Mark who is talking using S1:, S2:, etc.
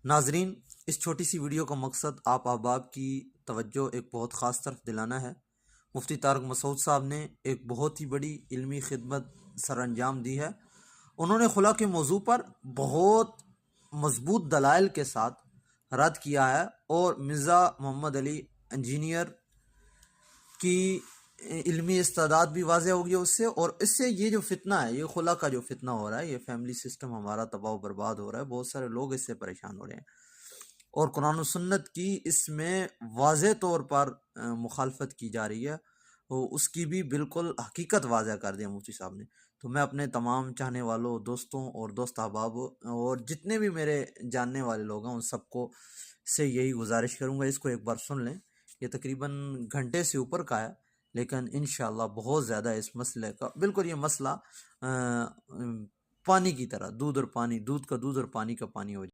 S1: ناظرین، اس چھوٹی سی ویڈیو کا مقصد آپ احباب کی توجہ ایک بہت خاص طرف دلانا ہے۔ مفتی طارق مسعود صاحب نے ایک بہت ہی بڑی علمی خدمت سر انجام دی ہے۔ انہوں نے خلا کے موضوع پر بہت مضبوط دلائل کے ساتھ رد کیا ہے، اور مرزا محمد علی انجینئر کی علمی استعداد بھی واضح ہوگی اس سے، اور اس سے یہ جو فتنہ ہے، یہ خلا کا جو فتنہ ہو رہا ہے، یہ فیملی سسٹم ہمارا تباہ و برباد ہو رہا ہے، بہت سارے لوگ اس سے پریشان ہو رہے ہیں، اور قرآن و سنت کی اس میں واضح طور پر مخالفت کی جا رہی ہے، اس کی بھی بالکل حقیقت واضح کر دیا مفتی صاحب نے۔ تو میں اپنے تمام چاہنے والوں، دوستوں اور دوست احباب اور جتنے بھی میرے جاننے والے لوگ ہیں، ان سب کو سے یہی گزارش کروں گا، اس کو ایک بار سن لیں۔ یہ تقریباً گھنٹے سے اوپر کا ہے، لیکن انشاءاللہ بہت زیادہ اس مسئلے کا، بالکل یہ مسئلہ پانی کی طرح، دودھ اور پانی، دودھ کا دودھ اور پانی کا پانی ہو جائے۔